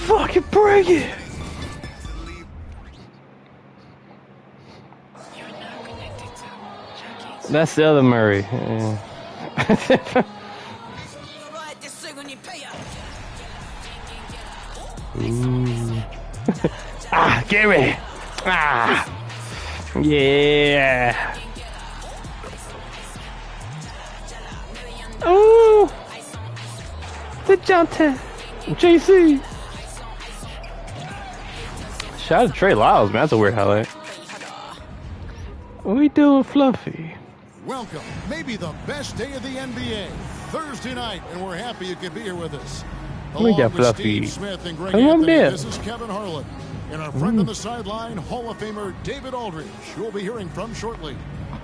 Fucking bring it! That's the other Murray. Yeah. Ah, Gary! Ah! Yeah! Ooh! The Jonte! JC! Shout out to Trey Lyles, man. That's a weird highlight. What we doing, Fluffy? Welcome, maybe the best day of the NBA, Thursday night, and we're happy you could be here with us. We got Fluffy. Smith and Greg Come on, Anthony, there. this is Kevin Harlan. And our friend on the sideline, Hall of Famer David Aldridge, who we'll be hearing from shortly.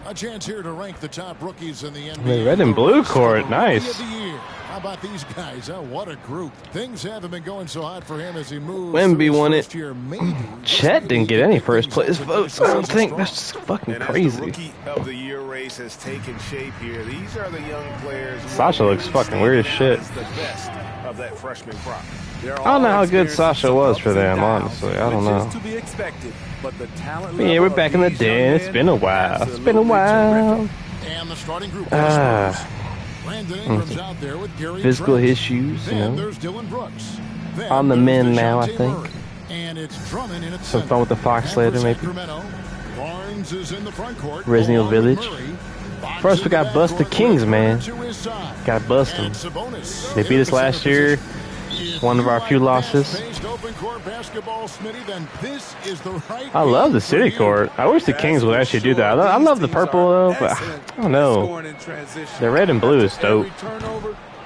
A chance here to rank the top rookies in the NBA. Red and blue court, nice. How about these guys? Oh, what a group. Things haven't been going so hot for him as he moves. Wemby won it. Maybe. Chet didn't get any first place votes. I don't think. That's just fucking crazy. The rookie of the year race has taken shape here. These are the young players. Sasha looks fucking weird as shit. The best of that freshman crop. I don't know how good Sasha was for them, honestly. I don't know. Yeah, we're back in the den. It's been a while. It's been a while. And the starting group Physical issues, you know. On the men now, I think. Some fun with the Fox later, maybe. Resident Evil Village. First, we got bust the Kings, man. Got bust them. They beat us last year. One of our few losses. I love the city court. I wish the Kings would actually do that. I love the purple though, but I don't know. The red and blue is dope.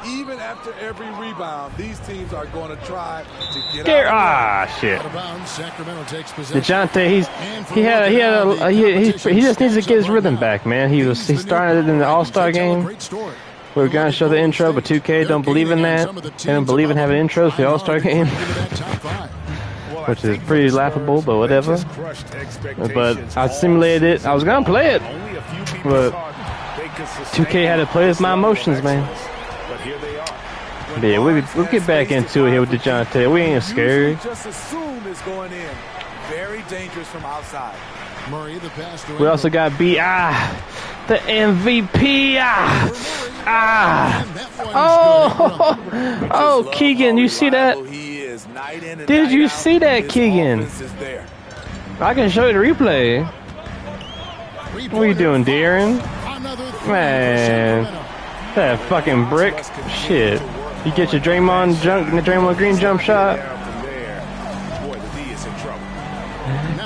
Even after every rebound, these teams are going to try to get out. Shit. DeJounte, he just needs to get his rhythm back, man. He started in the All-Star game. We were gonna show the intro, but 2K don't believe in that. They don't believe in having intros for the All-Star game, which is pretty laughable, but whatever. But I simulated it. I was gonna play it, but 2K had to play with my emotions, man. But yeah, we'll get back into it here with DeJounte. We ain't scared. Very dangerous from outside. We also got the MVP. Oh, Keegan, you see that? Did you see that, Keegan? I can show you the replay. What are you doing, Darren? Man, that fucking brick. Shit. You get your Draymond Green jump shot.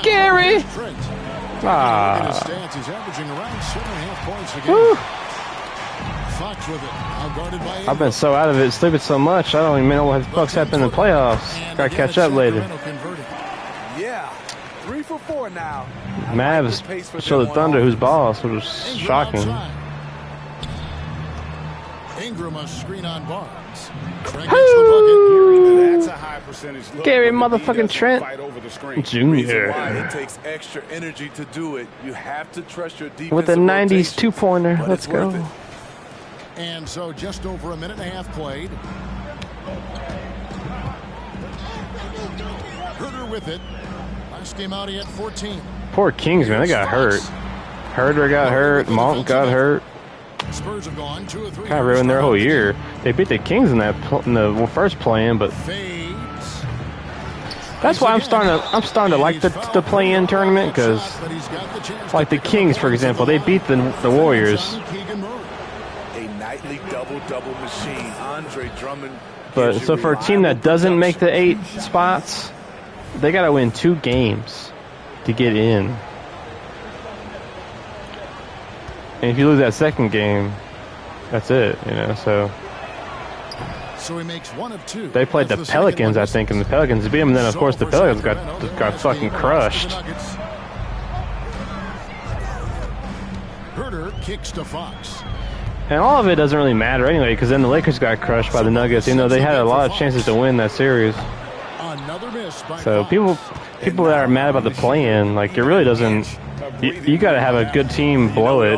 Gary! I've been so out of it, sleeping so much, I don't even know what the fuck's happened in the playoffs. Gotta catch up later. Yeah, 3 for 4 now. Mavs show the Thunder who's boss, which was shocking. Ingram a screen on Barnes. Gary motherfucking Trent Jr. It takes extra energy to do it. You have to trust your defense with the 90s two-pointer. Let's go. And so just over a minute and a half played. Herder with it. Last game out he had 14. Poor Kings, man. They got hurt. Herder got hurt. Monk got hurt. Spurs have gone 2 or 3. Kind of ruined their whole year. They beat the Kings in the first play-in, but that's why I'm starting to like the play-in tournament, because like the Kings, for example, they beat the Warriors. A nightly double-double machine. Andre Drummond. But so for a team that doesn't make the 8 spots, they got to win 2 games to get in. And if you lose that second game, that's it, you know. So he makes 1 of 2. They played the Pelicans, I think, and the Pelicans beat them. And then, of course, the Pelicans got fucking crushed. Herder kicks to Fox. And all of it doesn't really matter anyway, because then the Lakers got crushed by the Nuggets. You know, they had a lot of chances to win that series. So people that are mad about the play-in, like, it really doesn't. You got to have a good team blow it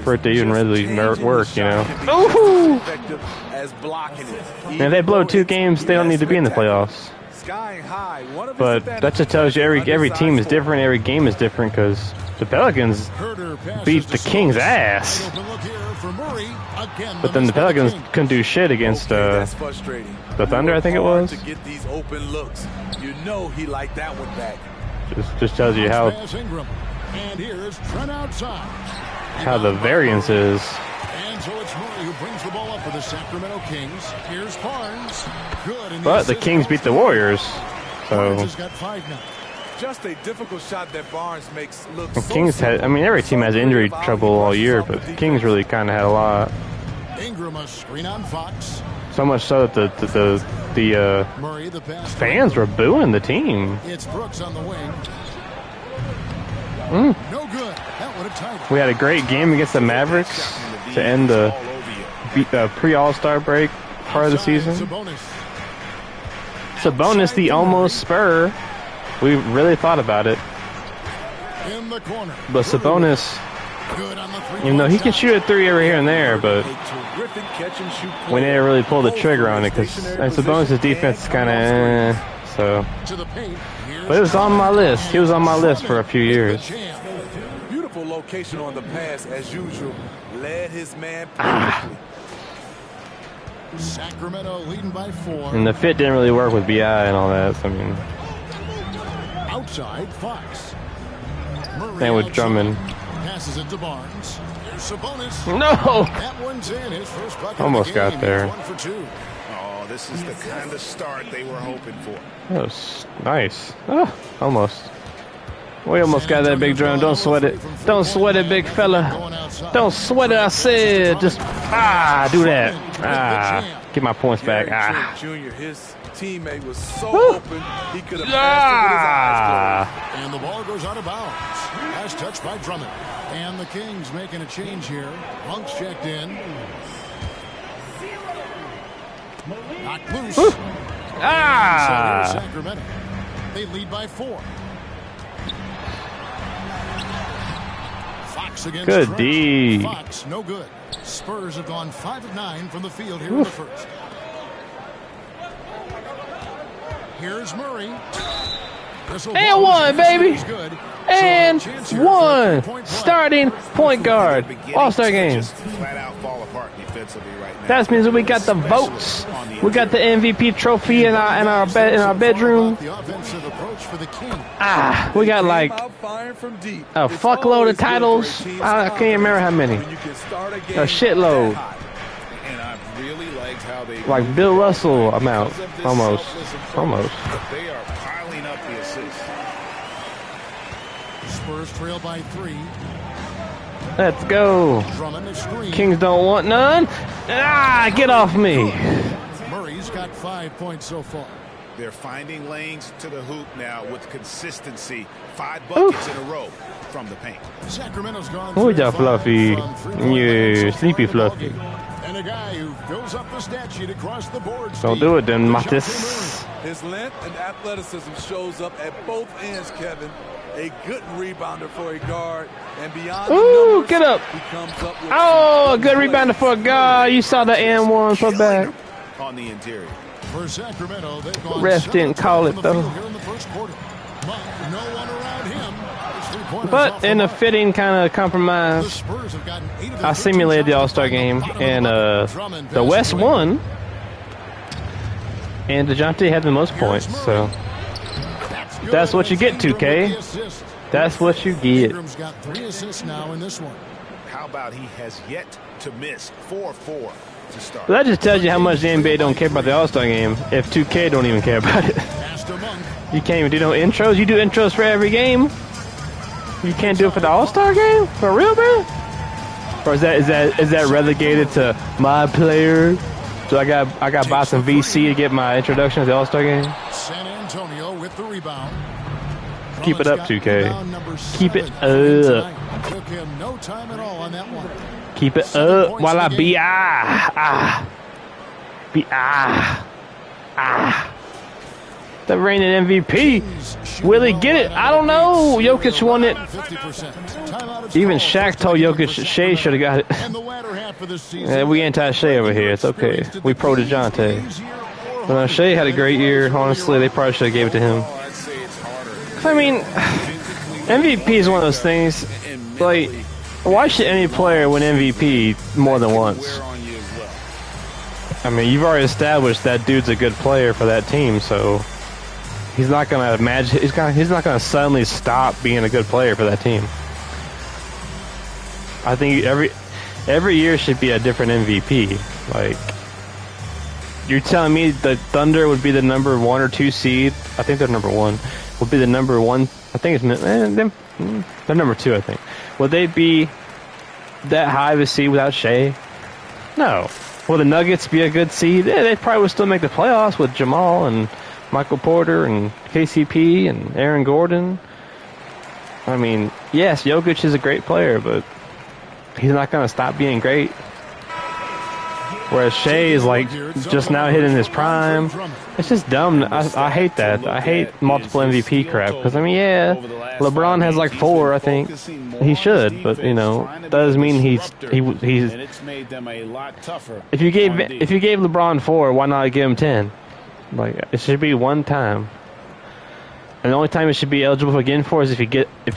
for it to even really work, you know. Ooh! as blocking it. And if they blow 2 games, they don't need to be in the playoffs. Skying high. But that just tells you every team is different, every game is different, because the Pelicans beat the Kings' ass. But then the Pelicans couldn't do shit against the Thunder, I think it was. To get these open looks. You know he liked that one back. Just tells you how the variance is. And so it's Murray who brings the ball up for the Sacramento Kings. Here's Barnes. Good. But the Kings beat the Warriors. So Barnes has got 5 now. Just a difficult shot that Barnes makes look the Kings had, I mean, every team has injury trouble all year, but the Kings really kind of had a lot. Ingram a screen on Fox. So much so that the Murray, the pass fans were booing the team. It's Brooks on the wing. No good. That would have tied it. We had a great game against the Mavericks to end the pre-All-Star break part of the season. Sabonis, the almost Spur. We really thought about it. In the corner. But Sabonis, you know, he can shoot a 3 over here and there, but we didn't really pull the trigger on it because Sabonis' defense is kind of so. But it was on my list. He was on my list for a few years. Beautiful location on the pass, as usual. Led his man Ah. Sacramento leading by 4. And the fit didn't really work with BI and all that. So, I mean, outside Fox. and with Drummond. Passes it to Barnes. There's Sabonis. No! That one's in. His first bucket Almost of the game. got there. 1 for 2. Oh, this is the kind of start they were hoping for. That was nice. Oh, almost. We almost got that big drum. Don't sweat it. Don't sweat it, big fella. Don't sweat it, I said. Just, do that. Get my points back. Junior, his teammate was so open, he could have passed it with his eyes closed. And the ball goes out of bounds. Last touch by Drummond. And the Kings making a change here. Monk's checked in. Knocked loose. So Sacramento. They lead by 4. Fox against Good Trent. D. Fox, no good. Spurs have gone 5 of 9 from the field here in the first. Here's Murray. And 1, baby. And 1. Starting point guard. All-Star game. Flat out fall apart defensively right now. That means that we got the votes. We got the MVP trophy in our bedroom. The offensive approach for the King. We got like a fuckload of titles. I can't remember how many. A shitload. And I really liked how they Like Bill Russell amount. Almost. They are piling up the assists. Spurs trail by 3. Let's go. Drummond a screen. Kings don't want none. Get off me. Murray's got 5 points so far. They're finding lanes to the hoop now with consistency. 5 buckets in a row from the paint. Sacramento's gone. Oh, yeah, Fluffy. 3 Yeah, sleepy Fluffy. And a guy who fills up the stat sheet across the board. Don't do it then, Mattis. His length and athleticism shows up at both ends, Kevin. A good rebounder for a guard. And beyond Ooh, get up. he comes up with Oh, a good rebounder for a guard. You saw the N1 put back. On the interior. For Sacramento, they've gone Ref 7 didn't call it, from the though. field here in the first quarter. Monk, no one around him. His 3-pointers But off in the a mark. fitting kind of The compromise, Spurs have gotten 8 of their I simulated the 13 All-Star shots game, from the and bottom of the bucket. Drummond the passes West away. won, and DeJounte had the most points. So that's what you get, 2K. That's what you get. Ingram's got 3 assists now in this one. How about he has yet to miss 4-4 to start. That just tells you how much the NBA don't care about the All-Star game. If 2K don't even care about it, Pass to Monk. you can't even do no intros. You do intros for every game. You can't do it for the All-Star game, for real, man. Or is that relegated to my players? So I got buy some VC to get my introduction to the All-Star game. San Antonio with the rebound. Keep it up, Drummond's got 2K. rebound number Keep it 7 for him up. tonight. Took him no time at all on that one. Keep it 7 up points while in I the be the reigning MVP. Will he get it? I don't know. Jokic won it. 50%. Timeout at Even 12. Shaq told Jokic Shea should have got it. And the latter half half of the season. Yeah, we anti-Shea over here. It's okay. We pro DeJounte. But Shea had a great year. Honestly, they probably should have gave it to him. I mean, MVP is one of those things. Like, why should any player win MVP more than once? I mean, you've already established that dude's a good player for that team, so he's not gonna imagine. He's not gonna suddenly stop being a good player for that team. I think every year should be a different MVP. Like, you're telling me the Thunder would be the number 1 or 2 seed? I think they're number 1. Would be the number 1. I think it's they're number 2. I think. Would they be that high of a seed without Shea? No. Will the Nuggets be a good seed? Yeah, they probably would still make the playoffs with Jamal and Michael Porter and KCP and Aaron Gordon. I mean, yes, Jokic is a great player, but he's not going to stop being great. Whereas Shea is like just now hitting his prime. It's just dumb. I hate that. I hate multiple MVP crap. Because, I mean, yeah, LeBron has like 4, I think. He should, but, you know, that doesn't mean he's. If you gave LeBron 4, why not give him 10? Like, it should be one time. And the only time it should be eligible again for is if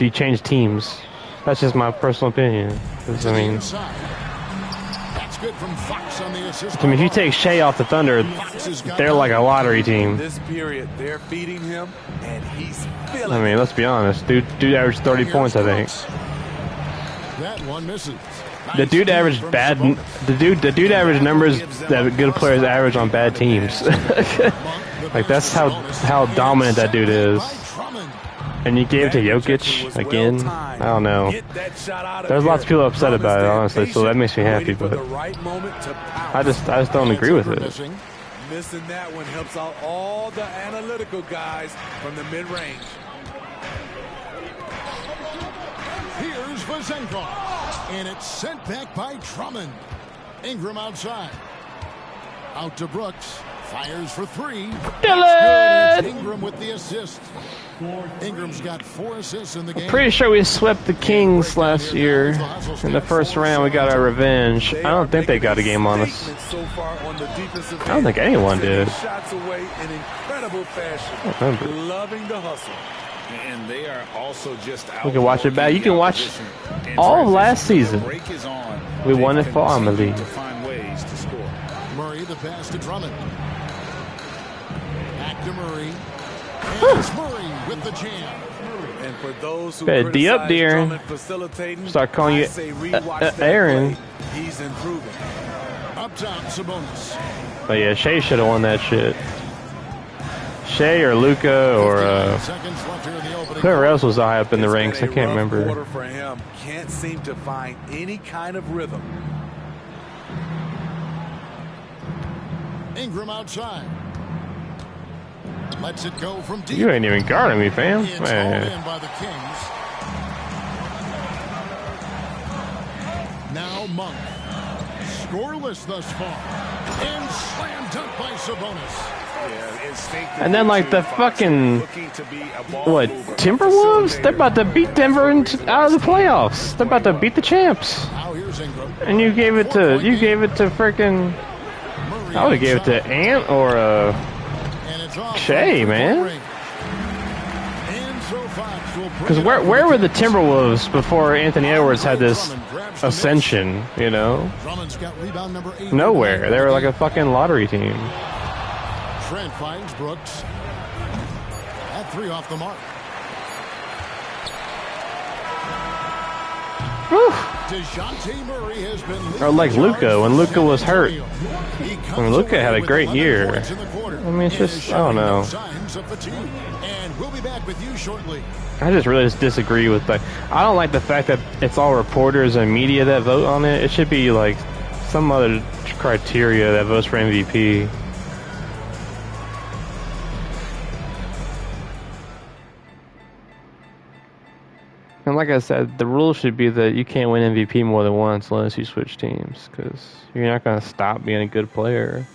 you change teams. That's just my personal opinion. 'Cause, I mean, if you take Shea off the Thunder, they're like a lottery team. This period, they're feeding him, and he's feeling. I mean, let's be honest. Dude averaged 30 points, I think. That one misses. The dude averaged The dude averaged numbers that good players average on bad teams. Like, that's how dominant that dude is. And you gave it to Jokic again. I don't know. There's lots of people upset about it, honestly, so that makes me happy. But I just don't agree with it. Missing that one helps out all the analytical guys from the mid-range. Here's Vazenko, and it's sent back by Drummond. Ingram outside. Out to Brooks. Fires for 3. Dylan! Ingram with the assist. Ingram's got 4 assists in the game. Pretty sure we swept the Kings last year. In the first round, we got our revenge. I don't think they got a game on us. I don't think anyone did. Loving the hustle. And they are also just We can watch it back. You can watch all of last season. We won it for Amelie. Murray, the pass to Drummond. Back to Murray. And it's Murray with the jam. And for those who Better D up, dear. Start calling you Aaron. He's improving. Up top, Sabonis. But yeah, Shea should have won that shit. Shea or Luka or whoever else was high up in the ranks. I can't remember. For him, can't seem to find any kind of rhythm. Ingram outside. Lets it go from deep. You ain't even guarding me, fam. It's all in by the Kings. Now Monk. Scoreless thus far. And slam dunk by Sabonis. And then, like, the fucking, what, Timberwolves? They're about to beat Denver out of the playoffs. They're about to beat the champs. And you gave it to freaking, I would have gave it to Ant or Shea, man. Because where were the Timberwolves before Anthony Edwards had this ascension, you know? Nowhere. They were like a fucking lottery team. Trent finds Brooks. At 3 off the mark. DeJounte Murray has been or like Luka, when Luka was hurt. I mean, Luka had a great year. I mean, it's just, I don't know. And we'll be back with you shortly. I just really disagree with that. I don't like the fact that it's all reporters and media that vote on it. It should be like some other criteria that votes for MVP. And like I said, the rule should be that you can't win MVP more than once unless you switch teams, because you're not going to stop being a good player.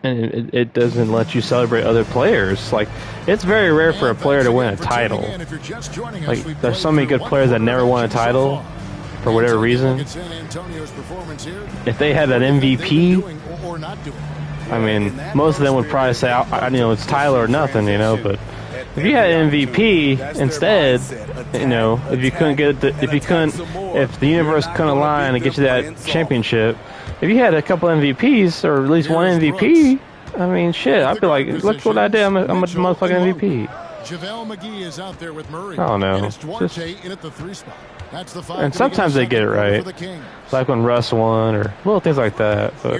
and it doesn't let you celebrate other players. Like, it's very rare for a player to win a title. Like, there's so many good players that never won a title for whatever reason. If they had an MVP, I mean, most of them would probably say, you know, it's Tyler or nothing, you know. But if you had an MVP instead, you know, if the universe couldn't align and get you that championship, if you had a couple MVPs or at least one MVP, I mean, shit, I'd be like, look what I did. I'm a motherfucking MVP. I don't know. And sometimes they get it right, like when Russ won or little things like that. But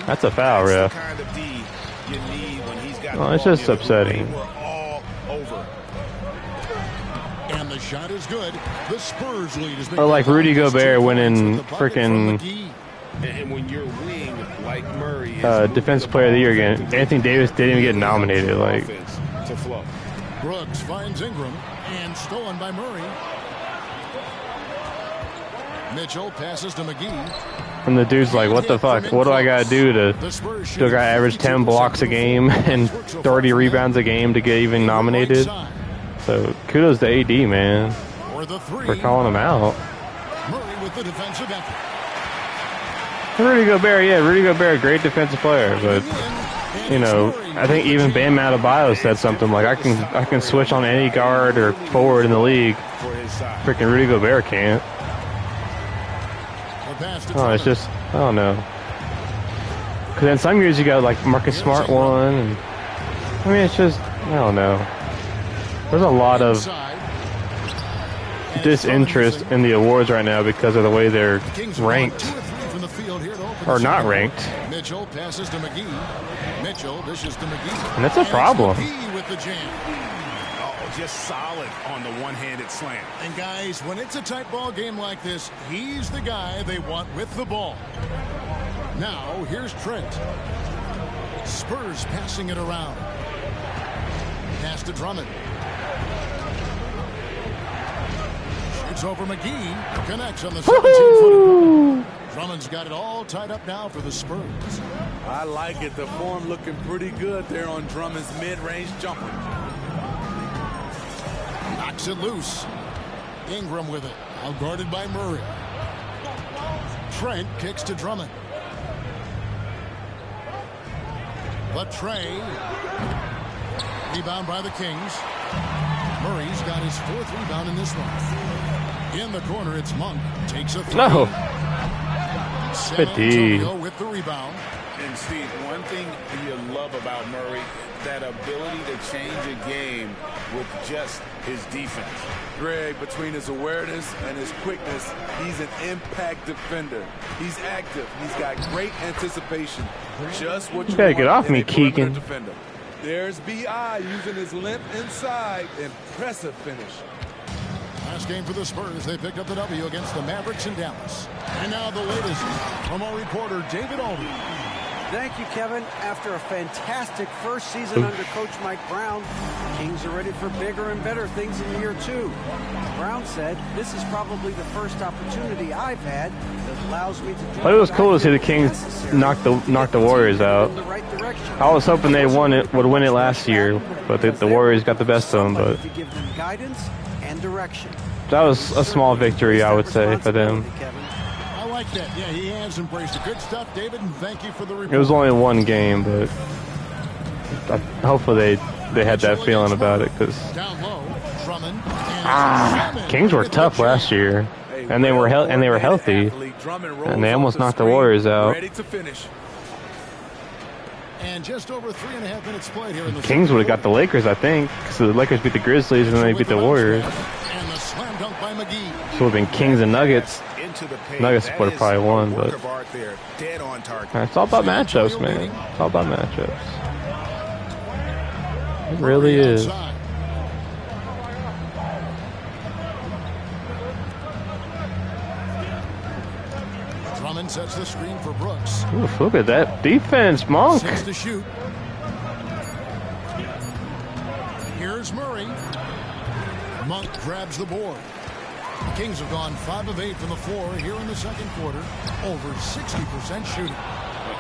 that's a foul, ref. Oh, it's just upsetting. And the shot is good. The Spurs lead is or like Rudy Gobert winning freaking Defensive Player of the Year again. Anthony Davis didn't even get nominated. Like, Brooks finds Ingram and stolen by Murray. Mitchell passes to McGee. And the dude's like, what the fuck? What do I got to do to still got average 10 blocks a game and 30 rebounds a game to get even nominated? So kudos to AD, man, for calling him out. Murray with the defensive effort. Rudy Gobert, yeah, Rudy Gobert, great defensive player, but you know, I think even Bam Adebayo said something like, I can switch on any guard or forward in the league. Freaking Rudy Gobert can't. Oh, it's just, I don't know. Because then some years you got like Marcus Smart one, and I mean, it's just, I don't know. There's a lot of disinterest in the awards right now because of the way they're ranked or not ranked. Mitchell passes to McGee. Mitchell dishes to McGee. And that's a problem. Just solid on the one-handed slam. And guys, when it's a tight ball game like this, he's the guy they want with the ball. Now, here's Trent. Spurs passing it around. Pass to Drummond. Shoots over McGee. Connects on the 17-footer. Drummond's got it all tied up now for the Spurs. I like it. The form looking pretty good there on Drummond's mid-range jumper. Knocks it loose. Ingram with it. Out guarded by Murray. Trent kicks to Drummond. But Trey. Rebound by the Kings. Murray's got his fourth rebound in this one. In the corner, it's Monk. Takes a three. No. San Antonio with the rebound. And Steve, one thing you love about Murray, that ability to change a game with just his defense. Greg, between his awareness and his quickness, he's an impact defender. He's active. He's got great anticipation. Just what you better get off in me, a perimeter Keegan. defender. There's B.I. using his limp inside. Impressive finish. Last game for the Spurs, they picked up the W against the Mavericks in Dallas. And now the latest from our reporter, David Aldridge. Thank you, Kevin. After a fantastic first season under Coach Mike Brown, the Kings are ready for bigger and better things in year two. Brown said, this is probably the first opportunity I've had that allows me to do But it was cool to see the Kings knock the Warriors out. in the right direction. I was hoping they would win it last year, but the Warriors got the best of them. But to give them guidance and direction. that was a small victory, I would say, for them. I like that. Yeah, he has embraced it. Good stuff, David, and thank you for the report. It was only one game, but hopefully they had that feeling about it, because Kings were tough last year, and they were healthy, and they almost knocked the Warriors out. And just over 3.5 minutes played here in the Kings would have got the Lakers, I think, because the Lakers beat the Grizzlies and then they beat the Warriors. And the slam dunk by McGee. So it would have been Kings and Nuggets. Nuggets would have probably won, but it's all about matchups, man. It's all about matchups. It really is. Drummond sets the screen for Brooks. Oof, look at that defense, Monk. 6 to shoot. Here's Murray. Monk grabs the board. The Kings have gone 5 of 8 from the floor here in the second quarter. Over 60% shooting.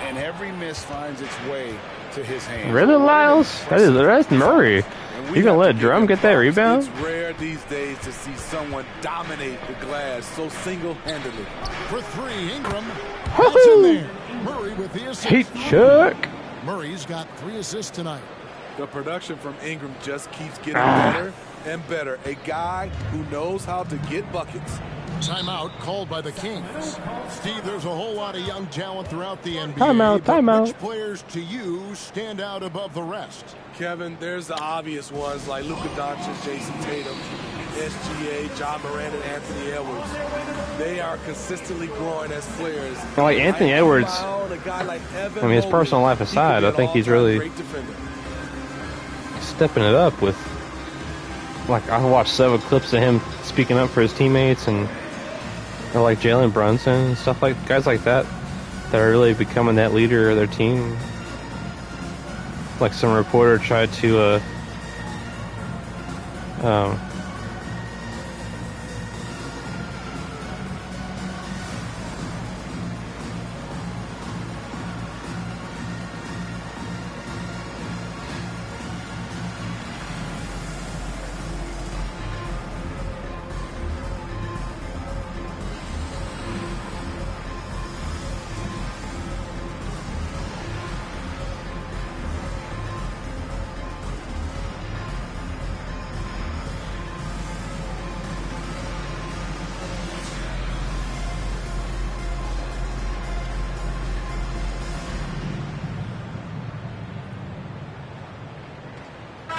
And every miss finds its way to his hands. Really, Lyles? That's Murray. You gonna let Drum get that rebound? It's rare these days to see someone dominate the glass so single-handedly. For three, Ingram. That's in there. Murray with the assist. Heat check. Murray's got 3 assists tonight. The production from Ingram just keeps getting better and better. A guy who knows how to get buckets. Timeout called by the Kings. Steve, there's a whole lot of young talent throughout the NBA. Timeout. Which players to you stand out above the rest? Kevin, there's the obvious ones like Luka Doncic, Jason Tatum, SGA, John Moran, and Anthony Edwards. They are consistently growing as players. And like Anthony Edwards, his personal life aside, I think he's really stepping it up with. Like, I watched several clips of him speaking up for his teammates, and like Jalen Brunson and stuff, like guys like that are really becoming that leader of their team. Like some reporter tried to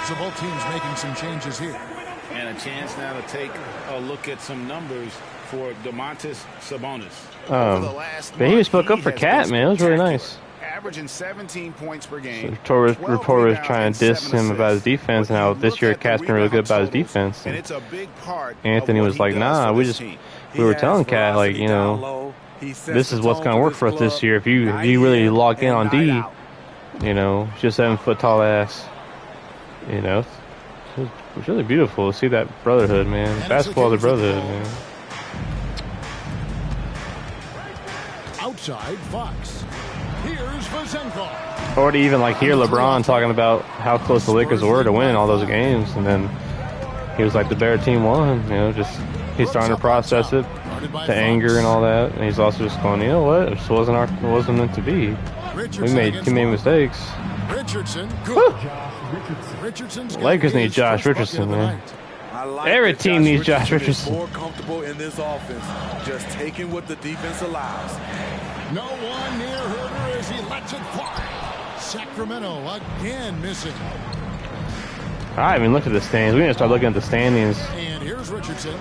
So both teams making some changes here. And a chance now to take a look at some numbers for Domantas Sabonis. But he spoke up for Cat, man. It was really nice. Averaging 17 points per game. So reporters trying to diss him about his defense and how this year Cat's been really good about his defense. And it's a big part. Anthony was like, nah, we were telling Cat, like, you know, this is what's going to work for us this year. If you really log in on D, you know, just 7-foot tall ass. You know, it's really beautiful to see that brotherhood, man. Basketball is a brotherhood, man. Outside Fox. Here's Vazenko. Or to even like hear LeBron talking about how close the Lakers were to winning all those games, and then he was like, the better team won. You know, just he's starting to process it to anger and all that, and he's also just going, you know what, it just wasn't meant to be. We made too many mistakes. Richardson. Lakers need Josh Richardson, man. Every team needs Josh Richardson. More comfortable in this offense, just taking what the defense allows. No one near Herder as he lets it fly. Sacramento again missing. All right, I mean, look at the standings. We need to start looking at the standings. And here's Richardson.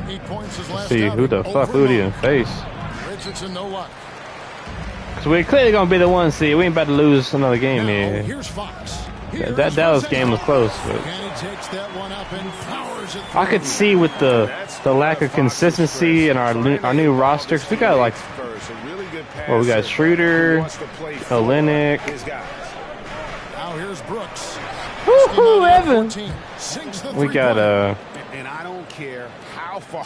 8 points his last. See who the fuck would he in face. Richardson, no luck. So we're clearly gonna be the 1 seed. We ain't about to lose another game here. Here's Fox. That Dallas game was close, but I could see with the lack of consistency in our new roster. Cause we got like, well, we got Schroeder, Olynyk. Now here's Brooks. Woohoo, Evan. We got And I don't care how far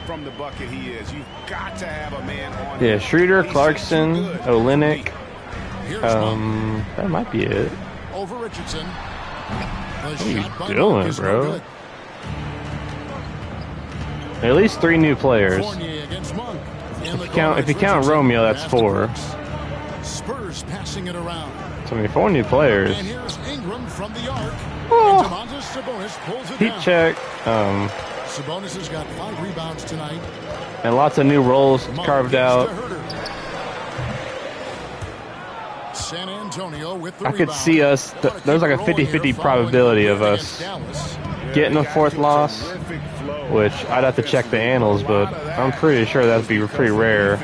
from the bucket he is. You've got to have a man on. Yeah, Schroeder, Clarkson, Olynyk. That might be it. Over Richardson. What are you doing, bro? At least 3 new players. If you count Romeo, that's 4. Spurs passing it around. So I mean, 4 new players. And here's Ingram from the arc. Oh. Sabonis pulls it Heat down. check. Sabonis has got 5 rebounds tonight. And lots of new roles carved out. San Antonio with the I could see us, there's like a 50-50 probability of us getting a 4th loss, which I'd have to check the annals, but I'm pretty sure that'd be pretty rare.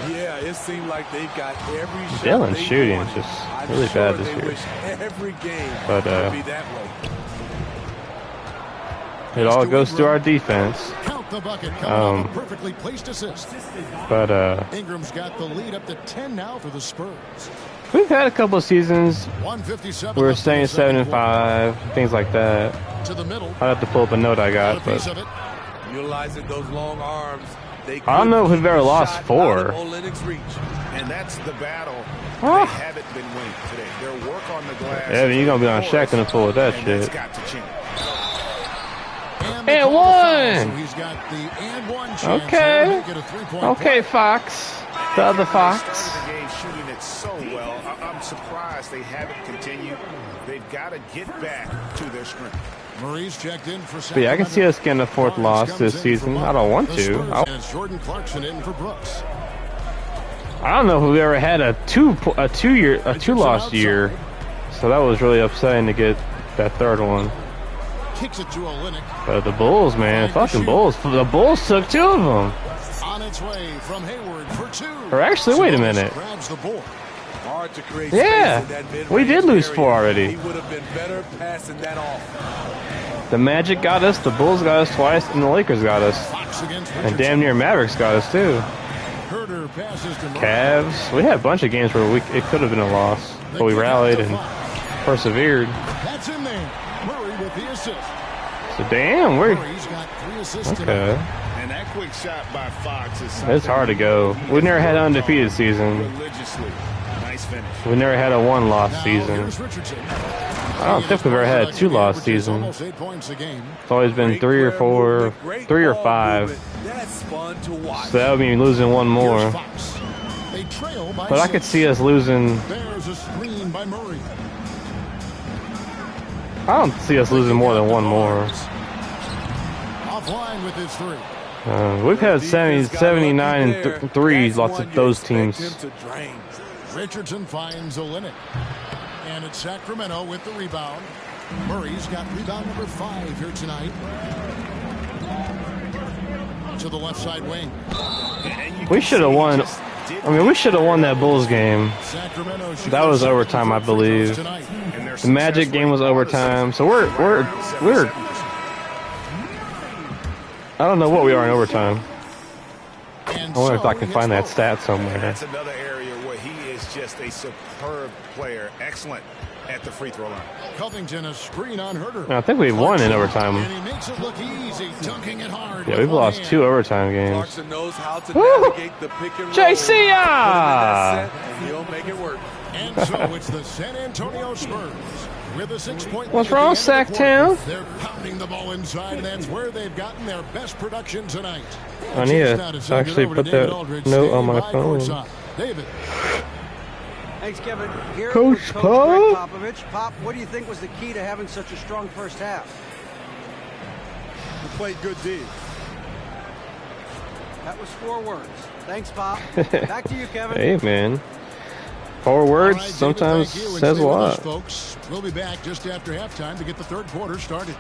Yeah, it seemed like they've got every shot. Dylan's shooting is just really bad this year. Every game but be that way. It all goes through our defense. Count the bucket coming off a perfectly placed assist. But Ingram's got the lead up to 10 now for the Spurs. we've had a couple of seasons. 157. We were staying 7-5, things like that. To the middle. I'd have to pull up a note I got, but Utilizing those long arms I don't know if we've ever lost 4. And that's the battle they haven't been winning today. Their work on the glass. Yeah, you're going to be on Shaq in the pool with that shit. Got to change. And one! So he's got the and one chance. Okay. Okay, Fox. The other Fox. They started the game shooting it so well. I'm surprised they haven't continued. They've got to get back to their strength. Murray's checked in for But yeah, I can see us getting a 4th loss this season. I don't want to. And it's Jordan Clarkson in for Brooks. I don't know if we ever had a two loss year, so that was really upsetting to get that 3rd one. Kicks it to Olynyk. But the Bulls, man, fucking Bulls. The Bulls took 2 of them. On its way from Hayward for 2. Or actually, wait a minute. Grabs the board. Hard to create Yeah, space in that we did lose 4 already. He would have been better passing that off. The Magic got us, the Bulls got us twice, and the Lakers got us. Fox against And damn near Mavericks got us too. Herder passes to Murray. Cavs. We had a bunch of games where it could have been a loss, but we rallied and persevered. That's in there. Murray with the assist. So damn, Murray's got 3 assists okay. tonight. And that quick shot by Fox is It's hard to go. We never had an undefeated season. religiously. Nice finish. We never had a 1-loss Now, season. here's Richardson. I don't think we've ever had a 2-loss season. Almost 8 points a game. It's always been 3 or 4, 3 or 5. That's fun to watch. So that would mean losing 1 more. Here's Fox. They trail by But I 6. could see us losing. There's a screen by Murray. I don't see us losing more than 1 more. Offline with his 3. We've had 70, 79 and 3s, lots of those teams. Richardson finds Olynyk. And it's Sacramento with the rebound. Murray's got rebound number 5 here tonight. To the left side wing. We should have won. I mean, we should have won that Bulls game. Sacramento That was overtime, I believe. The Magic game was overtime. So we're. I don't know what we are in overtime. I wonder if I can find that stat somewhere. That's another area where he is just a superb player. Excellent at the free throw line. Covington a screen on Herder. I think we won in overtime. And he makes it look easy, dunking it hard. Yeah, we've lost 2 overtime games. Clarkson knows how to navigate the pick and roll. JC! And he'll make it work. And so it's the San Antonio Spurs with a 6-point. What's wrong, Sacktown? They're pounding the ball inside, and that's where they've gotten their best production tonight. I need to actually put that note on my phone. David. Thanks, Kevin. Here Coach with Pop. Greg Popovich. Pop, what do you think was the key to having such a strong first half? We played good D. That was 4 words. Thanks, Pop. Back to you, Kevin. Hey, man. 4 words All right, David, sometimes thank you, and says a stay with us, lot. folks. We'll be back just after halftime to get the 3rd quarter started.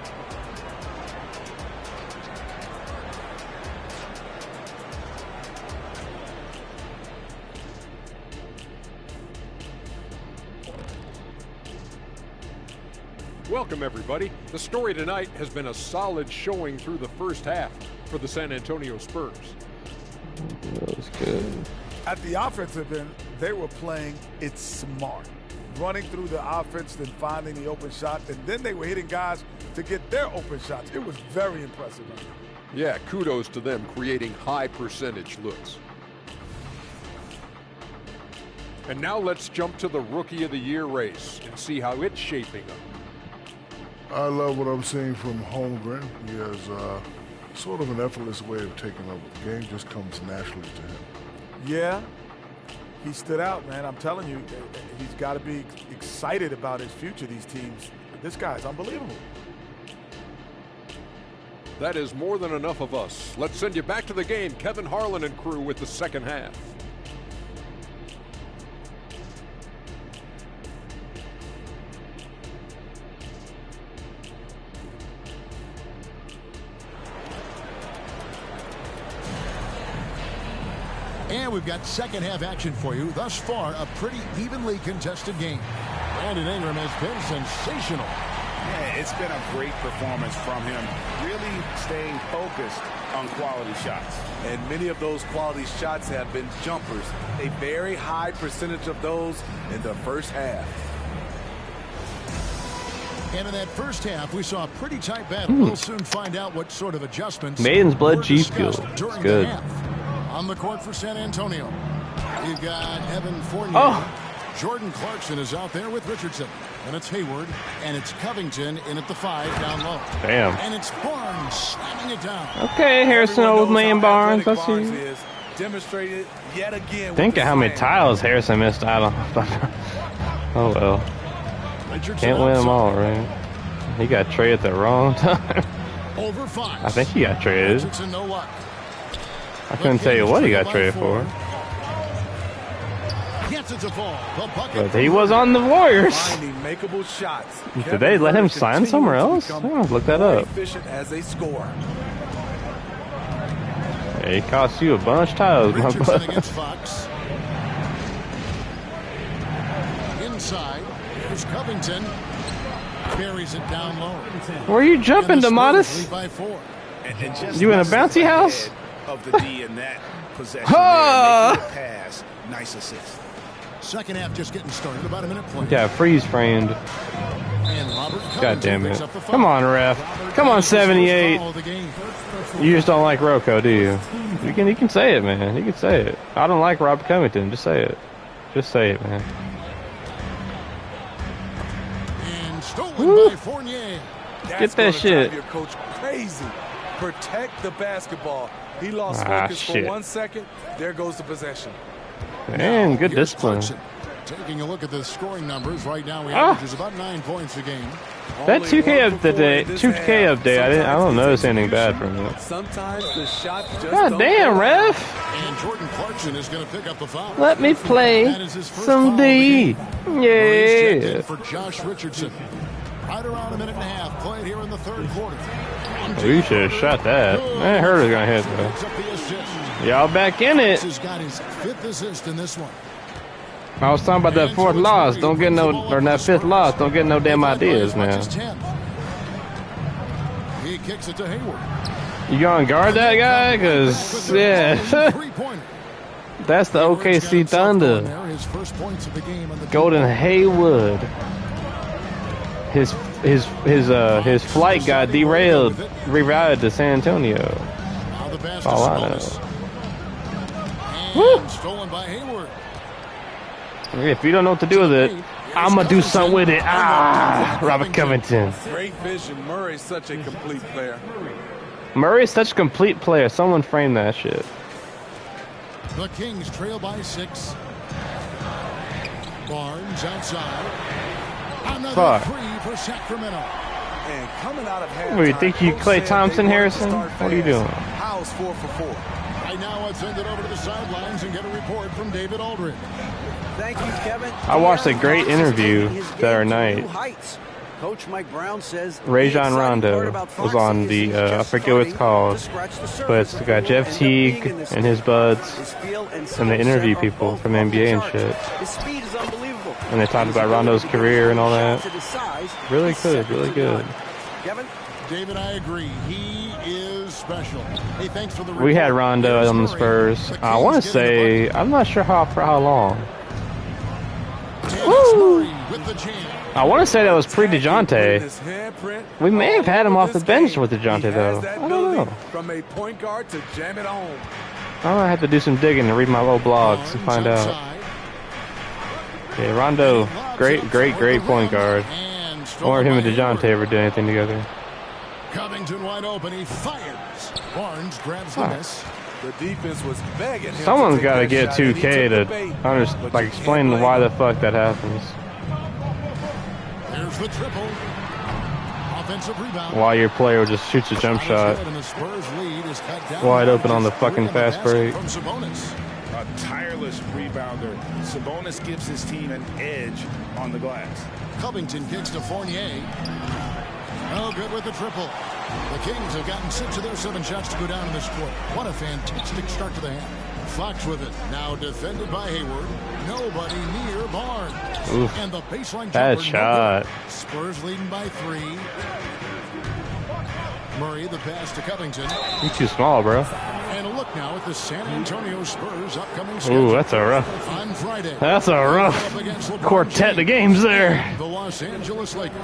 Welcome, everybody. The story tonight has been a solid showing through the first half for the San Antonio Spurs. That was good. At the offensive end, they were playing it smart. Running through the offense, then finding the open shot, and then they were hitting guys to get their open shots. It was very impressive. Yeah, kudos to them creating high percentage looks. And now let's jump to the Rookie of the Year race and see how it's shaping up. I love what I'm seeing from Holmgren. He has sort of an effortless way of taking over. The game just comes naturally to him. Yeah, he stood out, man. I'm telling you, he's got to be excited about his future, these teams. This guy's unbelievable. That is more than enough of us. Let's send you back to the game, Kevin Harlan and crew with the second half. And we've got second half action for you. Thus far, a pretty evenly contested game. Brandon Ingram has been sensational. Yeah, it's been a great performance from him. Really staying focused on quality shots. And many of those quality shots have been jumpers. A very high percentage of those in the first half. And in that first half, we saw a pretty tight battle. We'll soon find out what sort of adjustments Maiden's Blood were G Fuel. discussed It's during good. the half. On the court for San Antonio, you've got Evan Fournier. Oh. Jordan Clarkson is out there with Richardson. And it's Hayward, and it's Covington in at the 5 down low. Damn. And it's Barnes slamming it down. Okay, Harrison, old man Barnes. I see. Is demonstrated yet again. Think of how many titles Harrison missed out on. Oh well. Richardson Can't win them outside. all, right? He got traded at the wrong time. Over 5. I think he got traded. Richardson, no luck. I couldn't tell you what he got traded for. Gets it to fall. The bucket. But he was on the Warriors. Finding makeable shots. Did they let him sign somewhere else? I'm gonna look that up. Efficient as they score. Yeah, he cost you a bunch of titles, my Richardson boy. against Fox. Inside. Here's Covington. Buries it down low. Where are you jumping, And the Spurs Demotis? lead by 4. And just You in a less bouncy house? ahead of the D in that possession. Ha! There, making a pass. Nice assist. Second half just getting started. About a minute played. Yeah, freeze framed. And Robert God Covington damn picks it. up the foul. Come on, ref. Come on, 78. Foul of the game. You just don't like Rocco, do you? You can say it, man. You can say it. I don't like Robert Covington. Just say it. Just say it, man. And stolen Woo. by Fournier. Get that shit. Your coach crazy. Protect the basketball. He lost Ah, focus shit. for 1 second. There goes the possession. Man, good Here's discipline. Clarkson. Taking a look at the scoring numbers right now, he Ah. averages about 9 points a game. That Only 2K one of the before day, this 2K half. update. I don't Sometimes notice it's anything bad from execution. it. Sometimes the shot just God don't damn, go. ref! And Jordan Clarkson is going to pick up the foul. Let me play That is his first some foul of the D. game. Murray's checked in Yeah. for Josh Richardson. Right around a minute and a half played here in the third quarter. Oh, you should have shot that. I heard it was gonna hit though. Picks up the assist. Y'all back in it. He's got his 5th assist in this one. I was talking about that 4th loss. Don't get no, or that 5th loss. Don't get no damn ideas now. He kicks it to Hayward. You gonna guard that guy? Cause yeah, Three-pointer. that's the OKC Thunder. His first points of the game on the Golden Haywood. His flight got derailed, rerouted to San Antonio. Now the pass to All I know. Sabonis. Woo! And stolen by Hayward. If you don't know what to do with it, I'm gonna do something with it. Ah, Robert Covington. Great vision. Murray's such a complete player. Murray is such a complete player. Someone frame that shit. The Kings trail by 6. Barnes outside. Another Fuck. 3 for Sacramento. And coming out of halftime, What, you think you Coach Klay said Thompson, they wanted to Harrison? start What are you fast. doing? How's 4 for 4? Right now, let's send it over to the sidelines and get a report from David Aldridge. Thank you, Kevin. I watched a great De'Aaron Fox is interview taking his the game other to night. new heights. Coach Mike Brown says Rajon the exciting Rondo part about was Foxy on is the, he's I just forget what it's starting called, to scratch the surface but it's of got what Jeff will end up being Teague in this and his league. buds His feel and and the skill interview set are people both from off the NBA and charts. shit. His speed is unbelievable. And they talked His about ability Rondo's to career get and all shots that. at his size Really is good, second really to good. none. Kevin? David, I agree. He is special. Hey, thanks for the We had report. Rondo Here's on the Murray. Spurs. The I Kings want to getting the say, I'm not sure for how long. bucket. Dennis Murray with the jam. I want to say that was pre-DeJounte. His handprint We may have had him all off the this bench game. with DeJounte, He has though. that I don't know. ability From a point guard to jam it home. I might have to do some digging and read my old blogs to find Barnes out. outside. Yeah, Rondo, great point guard. And I wonder if him and stolen by DeJounte ever did anything together. Covington wide open. He fires. Barnes grabs the miss. The defense was begging him. Someone's to got to take get that shot, and he 2K took to the bait. But you explain can't why blame the fuck that happens. There's the triple. Offensive rebound. Why your player just shoots a jump shot And the Spurs lead is cut down wide by open on the just 3 fucking on fast basket break. From Sabonis. A tireless rebounder. Sabonis gives his team an edge on the glass. Covington kicks to Fournier. No good with the triple. The Kings have gotten 6 of their 7 shots to go down in this quarter. What a fantastic start to the half. Fox with it. Now defended by Hayward. Nobody near Barnes. Oof. And the baseline Bad jumper, no shot. good. Spurs leading by 3. Murray, the pass to Covington. You too small, bro. And a look now at the San Antonio Spurs upcoming schedule. Ooh, that's a rough. On Friday. That's a rough Up against LeBron quartet of James games there. and the Los Angeles Lakers.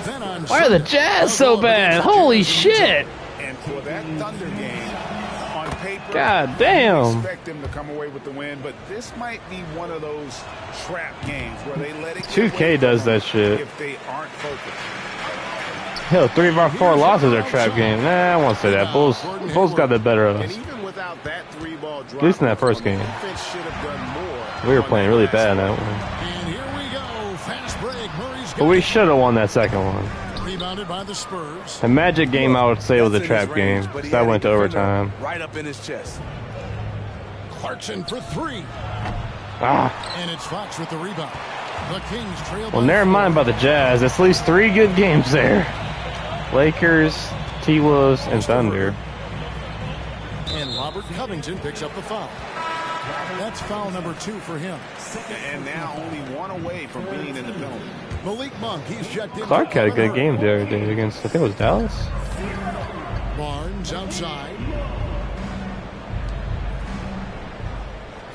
Then on Why are the Sunday, Jazz so they'll go up bad? against the Holy Jazz in Utah. shit! And for that Thunder game, on paper, God damn. Expect them to come away with the win, but this might be one of those trap games where they let it 2K does that shit. if they aren't focused. Hell, 3 of our 4 losses are trap games. Nah, I won't say that. Bulls got the better of And us. even without that 3-ball drop, At least in that first game. defense should have done more. We were playing really bad in that one. And here we go. Fast break. Murray's But we should have won that second one. rebounded by the Spurs. The Magic game, I would say, was a That's in trap his game. range, but he That had a went to defender overtime. Right up in his chest. Clarkson for 3. Ah. And it's Fox with the rebound. The Kings trail Well, by never 4. mind about the Jazz. At least 3 good games there. Lakers, T-Wolves, and Thunder. And Robert Covington picks up the foul. That's foul number 2 for him. And now only 1 away from being in the penalty. Malik Monk, he's checked in. Clark had a good game the other day against, I think it was Dallas. Barnes outside.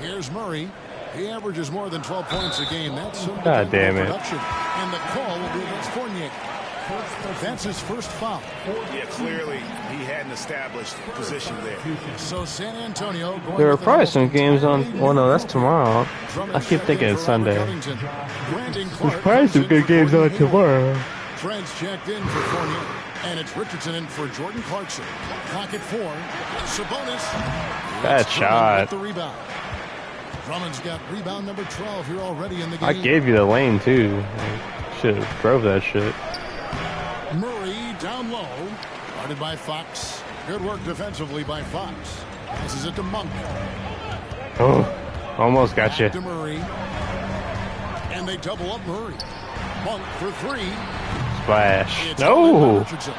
Here's Murray. He averages more than 12 points a game. That's some God damn it. production. And the call will be against Fournier. That's his first foul. Yeah, clearly he hadn't established position there. So San Antonio going There were with probably the some games on. Well, no, that's tomorrow. I keep thinking it's Sunday. There's probably some good games on tomorrow. Fred's checked in for Fournier. And it's Richardson in for Jordan Clarkson. Clock at 4. Sabonis. Bad Drummond shot. with the rebound. Drummond's got rebound number 12 here already in the game. I gave you the lane, too. Should have drove that shit. Murray down low. Guarded by Fox. Good work defensively by Fox. Passes it to Monk. Oh, almost got you. Back to Murray. And they double up Murray. Monk for 3. Splash. It's held in by No. Richardson.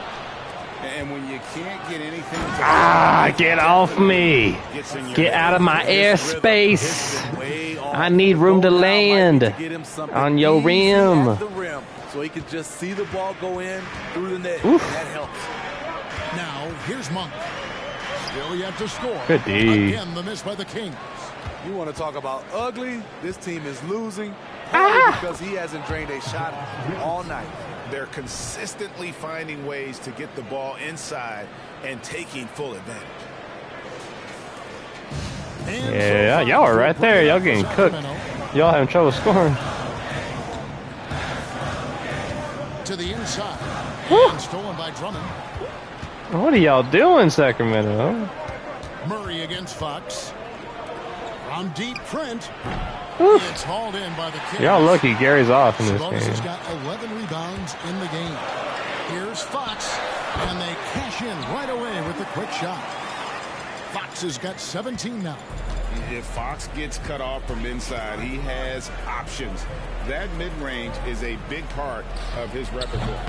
And when you can't get anything to Ah, get off me. gets in your Get out of my airspace. Way off. I need room to Go down, land Mike, to get him something on your easy rim. at the rim, so he can just see the ball go in through the net. Oof. That helps. Now, here's Monk. Still yet to score. Good D. Again, the miss by the Kings. You want to talk about ugly? This team is losing because he hasn't drained a shot all night. They're consistently finding ways to get the ball inside and taking full advantage. And Yeah, so y'all are right there. Y'all getting for cooked. Sacramento. Y'all having trouble scoring. To the inside. And stolen by Drummond. What are y'all doing, Sacramento? Murray against Fox. From deep, Trent. Oof. It's hauled in by the Kings. Y'all lucky Gary's off in this Sabonis has game. got 11 rebounds in the game. Here's Fox, and they cash in right away with the quick shot. Fox has got 17 now. If Fox gets cut off from inside, he has options. That mid-range is a big part of his repertoire.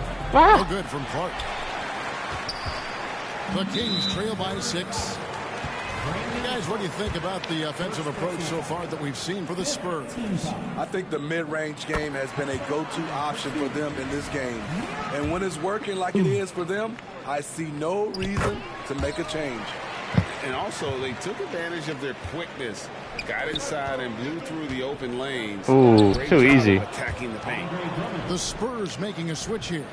No good from Clark. The Kings trail by 6. Guys, what do you think about the offensive approach so far that we've seen for the Spurs? I think the mid-range game has been a go-to option for them in this game. And when it's working like it is for them, I see no reason to make a change. And also, they took advantage of their quickness, got inside and blew through the open lanes. Ooh, Great too job easy. of attacking the paint. The Spurs making a switch here.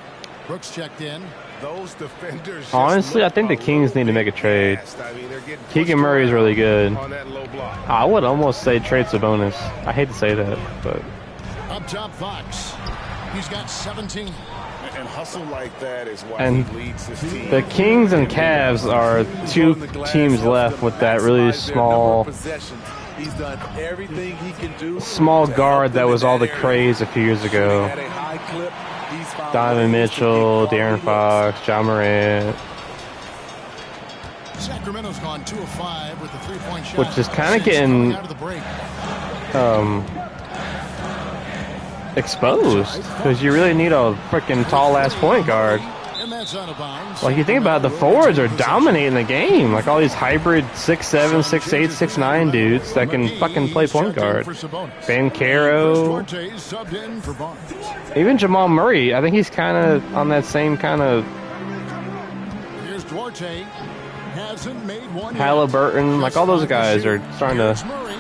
Brooks checked in. Those defenders just Honestly, I look think the a Kings little need to make a bit trade. fast. I mean, they're getting Keegan pushed Murray's really around good. on that low block. I would almost say trade Sabonis. I hate to say that, but Up top, Fox. He's got 17. And hustle like that is why And he leads his team. the Kings and Cavs are two teams left with that really small He's done everything he can do. small to guard help that them was in all the that area. craze a few years They ago. had a high clip. He's found Donovan ways to get Mitchell, quality De'Aaron looks. Fox, John Morant, Sacramento's gone 2 of 5 with the 3-point shot. which is kind of 6 getting coming out of the break. exposed because you really need a freaking tall ass point guard. And that's out of bounds. Like you think about it, the forwards are dominating the game. Like all these hybrid 6'7", 6'8", 6'9" dudes that can fucking play point guard. Banchero, Duarte subbed in for Barnes. even Jamal Murray. I think he's kind of on that same kind of Here's Duarte. Hasn't made one yet. Halliburton. Like all those guys are starting Here's to. Murray.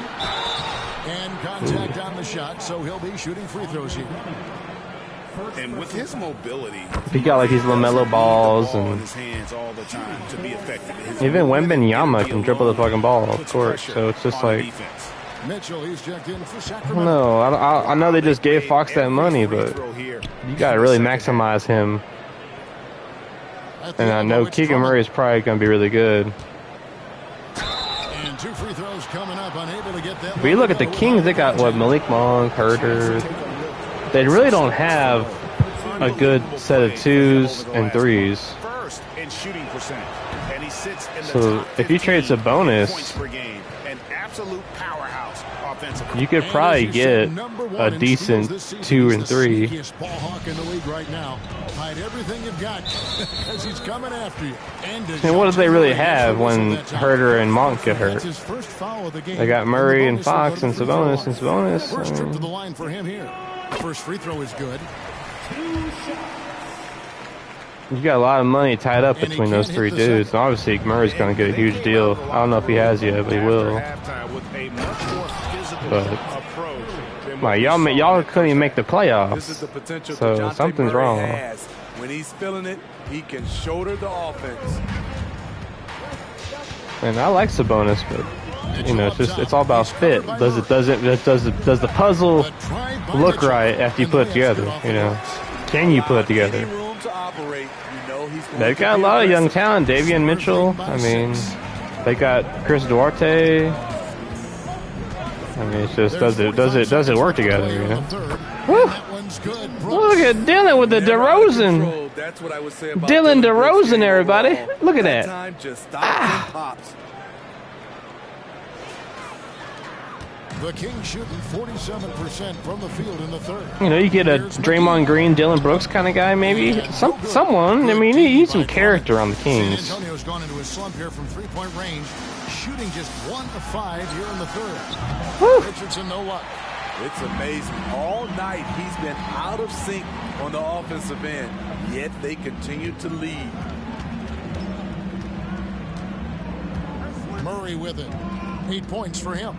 And contact on the shot, so he'll be shooting free throws here. And with his mobility, he got like these LaMelo balls in and his hands all the time to be effective. even Wembanyama can dribble the fucking ball, of course. So it's just like, Mitchell, he's checked in for I Sacramento. don't know. I know they just gave Fox that money, but you gotta really maximize him. And I know Keegan Murray is probably gonna be really good. And 2 free throws coming up, unable to get that. But you look at the Kings, they got what, Malik Monk, Herter. They really don't have a good set of 2s and 3s. First in shooting percentage, and he sits in the So top if you trade 15 Sabonis, points per game, an absolute powerhouse offensively. you could probably get a decent 2 and 3. Ball hawk in the league right now. Hide everything you've got as he's coming after you. And what do they really have when Herter and Monk get hurt? They got Murray and Fox and Sabonis and Sabonis. First trip to the line for him here. First free throw is good. You got a lot of money tied up between those 3 dudes. And obviously, Murray's going to get a huge deal. I don't know if he has yet, but he will. But y'all couldn't even make the playoffs. This is the potential So Dejounte something's Murray wrong. has. When he's feeling it, he can shoulder the offense. And I like Sabonis, but you know, it's all about fit. Does the puzzle look right after you put it together? You know, can you put it together? They've got a lot of young talent. Davion Mitchell. I mean, they got Chris Duarte. I mean, it's just does it work together? You know. Woo! Look at Dylan with the DeRozan. Dylan DeRozan, everybody. Look at that. The Kings shooting 47% from the field in the third. You know, you get a Draymond Green, Dylan Brooks kind of guy, maybe. Someone. I mean, you need some character on the Kings. San Antonio's gone into a slump here from three-point range, shooting just 1 of 5 here in the third. Woo. Richardson, no luck. It's amazing. All night he's been out of sync on the offensive end, yet they continue to lead. Murray with it. 8 points for him.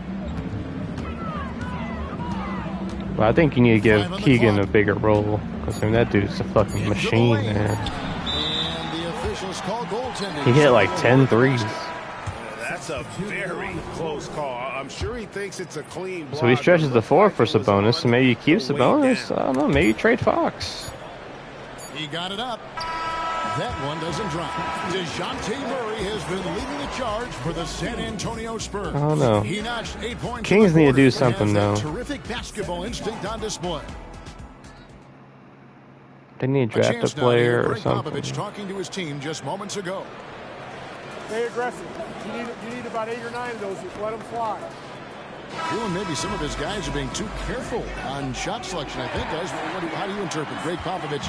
Well, I think you need to give Keegan a bigger role. Because, I mean, that dude's a fucking machine, man. And the officials call goaltending. He hit like 10 threes. That's a very close call. I'm sure he thinks it's a clean block. So he stretches the floor for Sabonis. So maybe you keep Sabonis. I don't know. Maybe you trade Fox. He got it up. That one doesn't drop. DeJounte Murray has been leading the charge for the San Antonio Spurs. I don't know. He notched 8 points. Kings need to do something, though. Terrific basketball instinct on display. They need to draft a player or something. Popovich talking to his team just moments ago. Stay aggressive. You need about 8 or 9 of those. Let them fly. Feeling maybe some of his guys are being too careful on shot selection, I think, guys. How do you interpret Greg Popovich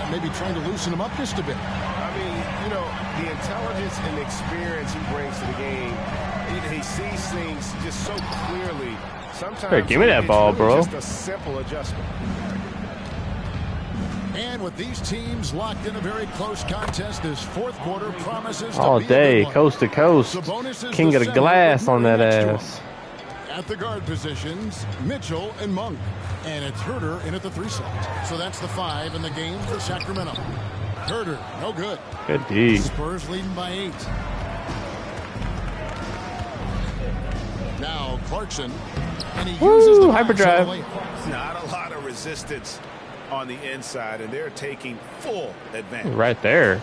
maybe trying to loosen him up just a bit? I mean, you know, the intelligence and the experience he brings to the game, he sees things just so clearly. Sometimes hey, give me that ball, bro. Just a simple adjustment. And with these teams locked in a very close contest, this fourth quarter promises all to be day, a good one. coast to coast. King of the glass on that ass. At the guard positions, Mitchell and Monk. And it's Herter in at the 3 slot. So that's the 5 in the game for Sacramento. Herter, no good. Good D. Spurs leading by 8. Now Clarkson. And he uses the hyperdrive. Not a lot of resistance on the inside, and they're taking full advantage. Right there.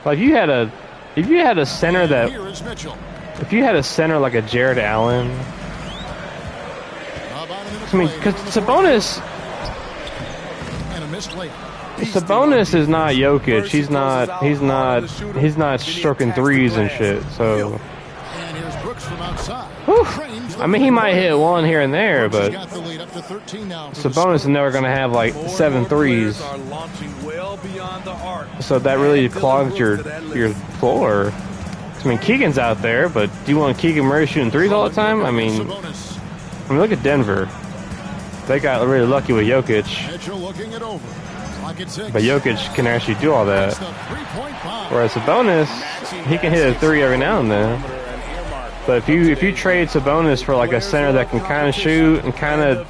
Like if you had a center that, here is Mitchell. if you had a center like a Jared Allen, I mean, because Sabonis And a missed layup. Sabonis is not Jokic. He's not stroking threes and shit. So, And here's Brooks from outside. whew. I mean, he might hit one here and there, but Got the lead up to 13 now. Sabonis is never going to have like 7 threes. Are launching well beyond the arc. So that really clogs your floor. I mean, Keegan's out there, but do you want Keegan Murray shooting threes all the time? I mean, look at Denver. They got really lucky with Jokic. Mitchell looking it over. Clock at 6. But Jokic can actually do all that. That's the 3-point bomb. Whereas Sabonis, he can hit a 3 every now and then. But if you trade Sabonis for like a center that can kind of shoot and kind of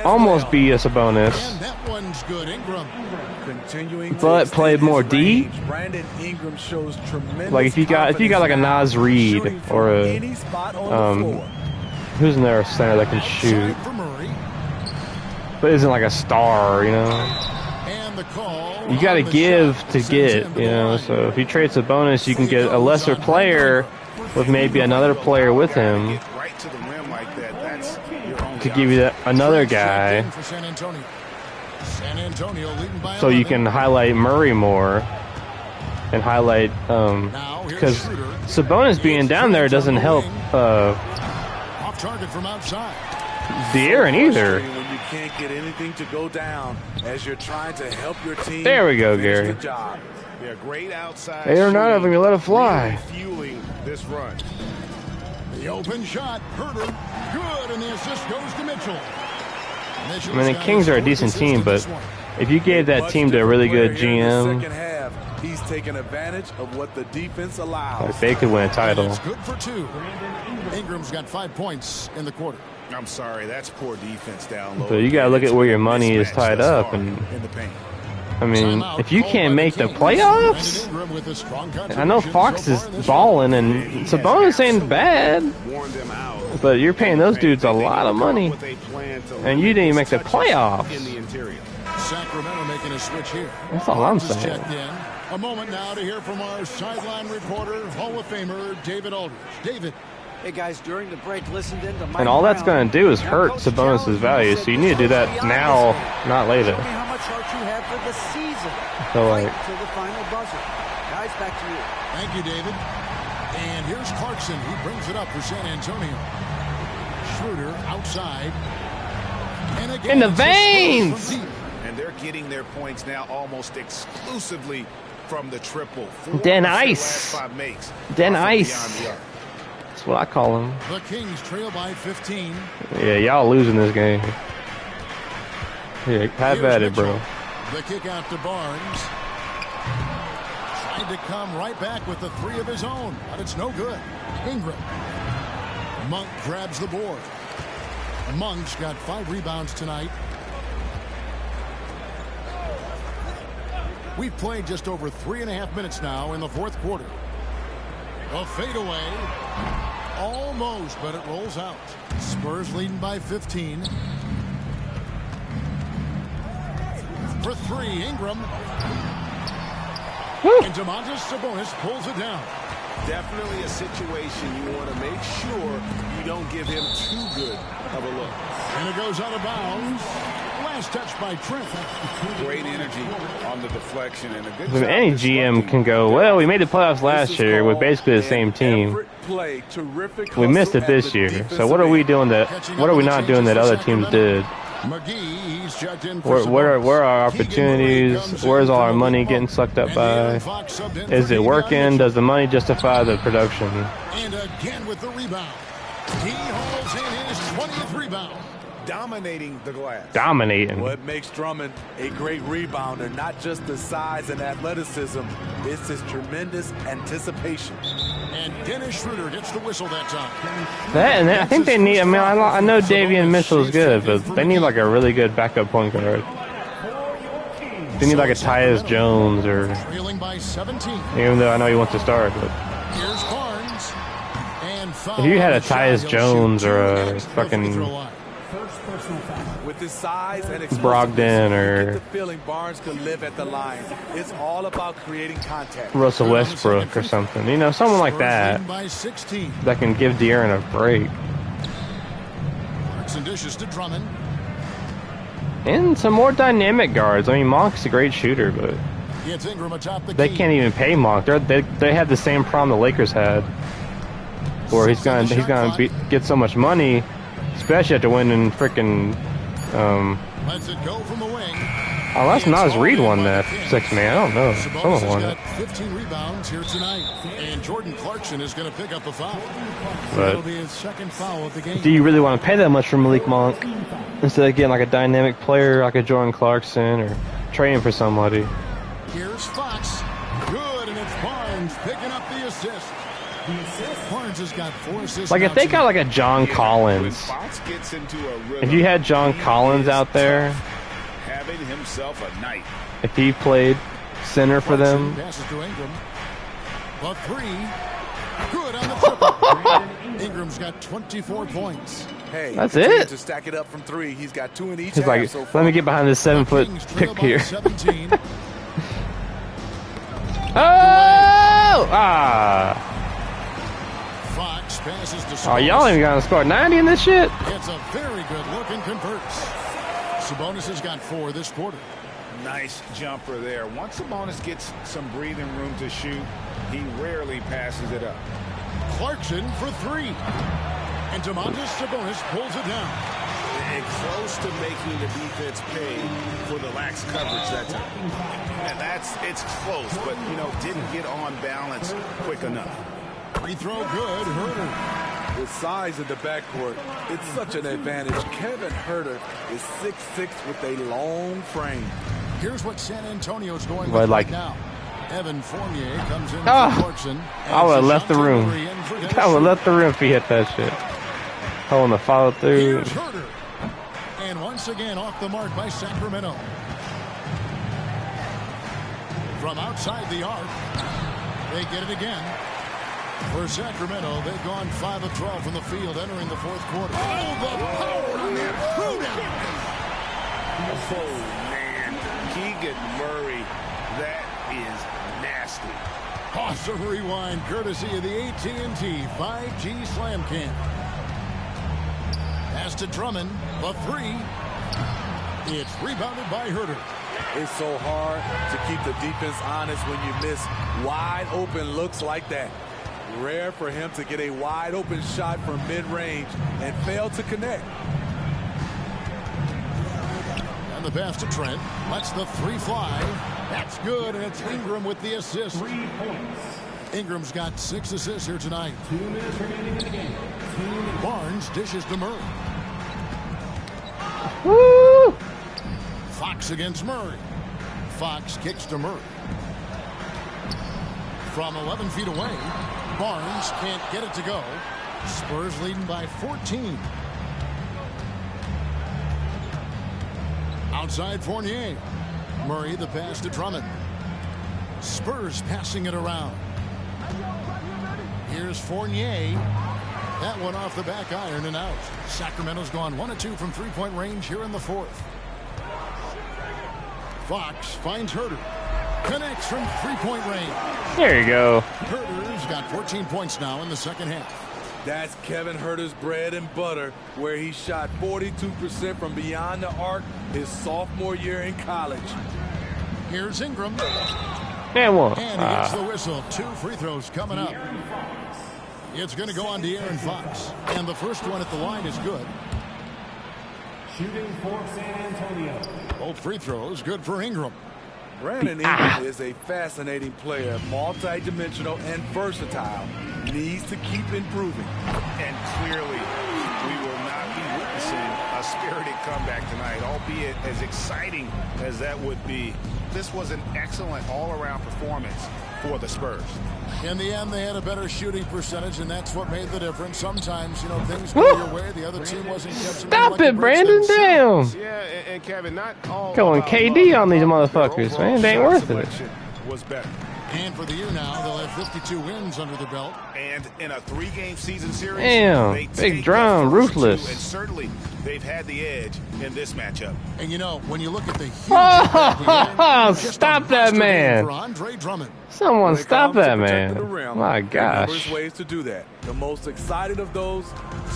almost be a Sabonis. And that one's good, Ingram. But played more D. Brandon Ingram shows tremendous Like if you got like a Nas Reed or a who's in there center that can shoot, but isn't like a star, you know. And the call. You got to give to get, you know. So if you trade Sabonis, you can get a lesser player with maybe another player with him to give you another guy. So you can highlight Murray more and highlight because Sabonis being down there doesn't help Off target from outside. De'Aaron either. When you can't get anything to go down as you're trying to help your team. There we go, Gary. Yeah, great outside. They are not having to let it fly. Fueling this run. The open shot, Herter, good, and the assist goes to Mitchell. I mean, the Kings are a decent team, but if you gave that team to a really good GM, he's taking advantage of what the defense allows. like they could win a title. It's good for 2. Ingram's got 5 points in the quarter. I'm sorry, that's poor defense down low. So you gotta look at where your money is tied up, and I mean, if you can't make the playoffs, I know Fox is balling and Sabonis ain't bad, but you're paying those dudes a lot of money, and you didn't even make the playoffs. Sacramento making a switch here. That's all I'm saying. A moment now to hear from our sideline reporter, Hall of Famer David Aldridge. David. Hey guys, during the break, listened in to Mike And all that's Brown. going to do is hurt Sabonis' value, so you need to do that now, not later. Show me how much heart you have for the season. So like, To the final buzzer. Guys, back to you. Thank you, David. And here's Clarkson. He brings it up for San Antonio. Schroeder outside. And again, in the veins! And they're getting their points now almost exclusively from the triple. Den Ice. Den Ice. That's what I call him. The Kings trail by 15. Yeah, y'all losing this game. Here, have at it, bro. The kick out to Barnes. Trying to come right back with the 3 of his own, but it's no good. Ingram. Monk grabs the board. Monk's got 5 rebounds tonight. We've played just over 3.5 minutes now in the 4th quarter. A fadeaway. Almost, but it rolls out. Spurs leading by 15. For 3, Ingram. Woo. And Domantas Sabonis pulls it down. Definitely a situation you want to make sure you don't give him too good of a look. And it goes out of bounds. Last touch by Trent. Great energy on the deflection and a good I mean, job any GM can go, well, we made the playoffs last year with basically the same team. We missed it this year. So what are we doing what are we not doing that other teams did? McGee, he's checked in for Where are our opportunities? Where's all our money getting sucked up by? Is it working? Does the money justify the production? And again with the rebound. He hauls in his 20th rebound. Dominating the glass. Dominating. What makes Drummond a great rebounder, not just the size and athleticism, it's his tremendous anticipation. And Dennis Schroeder gets the whistle that time. And I think they need, I mean, I know Davion Mitchell is good, but they need like a really good backup point guard. They need like a Tyus Jones or, Trailing by 17. even though I know he wants to start, but Here's Barnes. And if you had a Tyus Jones or a fucking With his size and Brogdon or get the feeling Barnes could live at the line. It's all about creating contact. Russell Westbrook or something, you know, someone like that by 16. that can give De'Aaron a break. Clarkson dishes to Drummond. And some more dynamic guards. I mean, Monk's a great shooter, but Gets Ingram atop the they key. can't even pay Monk. They had the same problem the Lakers had, where he's gonna get so much money, especially after winning frickin' Lets it go from the wing. oh, that's Nas Reed won that 6-man. I don't know. Sabonis Someone has won got it. 15 rebounds here tonight. And Jordan Clarkson is going to pick up a foul. But That'll be his 2nd foul of the game. do you really want to pay that much for Malik Monk instead of getting like a dynamic player like a Jordan Clarkson or trading for somebody? Here's Fox. Good, and it's Barnes picking up the assist. Barnes has got 4 assists. Like if they got like a John Collins, if you had John Collins out there, having himself a night. if he played center for them. Passes to Ingram. The 3. Good on the triple. Ingram's got 24 points. Hey, that's it. To stack it up from 3, he's got 2 in each. He's like, so far. let me get behind this 7-foot pick here. 17. Fox passes to Sabonis. Oh, y'all ain't gonna score 90 in this shit. It's a very good look and converts. Sabonis has got 4 this quarter. Nice jumper there. Once Sabonis gets some breathing room to shoot, he rarely passes it up. Clarkson for 3. And Domantas Sabonis pulls it down. And close to making the defense pay for the lax coverage that time. And it's close, but, didn't get on balance quick enough. Free throw good. Herter. With size in the backcourt, it's such an advantage. Kevin Herter is 6'6" with a long frame. Here's what San Antonio's going with right now. Evan Fournier comes in for Clarkson. I would have left the room. I would have left the room if he hit that shit. Holding the follow through. Here's Herter. And once again off the mark by Sacramento. From outside the arc, they get it again. For Sacramento, they've gone 5 of 12 from the field entering the 4th quarter. Oh, the power on that throwdown. Oh, man. Keegan Murray, that is nasty. Awesome rewind, courtesy of the AT&T 5G Slam Cam. Pass to Drummond, the 3. It's rebounded by Herter. It's so hard to keep the defense honest when you miss wide open looks like that. Rare for him to get a wide open shot from mid-range and fail to connect. And the pass to Trent. Lets the 3 fly. That's good, and it's Ingram with the assist. 3 points. Ingram's got 6 assists here tonight. 2 minutes remaining in the game. Barnes dishes to Murray. Woo! Fox against Murray. Fox kicks to Murray. From 11 feet away, Barnes can't get it to go. Spurs leading by 14. Outside Fournier. Murray the pass to Drummond. Spurs passing it around. Here's Fournier. That one off the back iron and out. Sacramento's gone 1 of 2 from 3-point range here in the 4th. Fox finds Herter. Connects from 3-point range. There you go. Herter's got 14 points now in the second half. That's Kevin Herter's bread and butter, where he shot 42% from beyond the arc his sophomore year in college. Here's Ingram. And one. And he gets the whistle. 2 free throws coming up. It's going to go on to Aaron Fox. And the first one at the line is good. Shooting for San Antonio. Both free throws good for Ingram. Brandon Ingram is a fascinating player, multi-dimensional and versatile. Needs to keep improving. And clearly, we will not be witnessing a spirited comeback tonight, albeit as exciting as that would be. This was an excellent all-around performance for the Spurs. In the end, they had a better shooting percentage, and that's what made the difference. Sometimes, things go your way. The other team wasn't catching. Stop it, Brandon. Damn. Yeah, and Kevin, not all Going KD on these motherfuckers, man. They ain't worth it. Was better. And for the year now, they'll have 52 wins under their belt. And in a 3-game season series, damn, they big drum, ruthless. And certainly, they've had the edge in this matchup. And when you look at the huge stop that man. For Andre Drummond. Someone stop that man. My gosh. There's ways to do that. The most excited of those,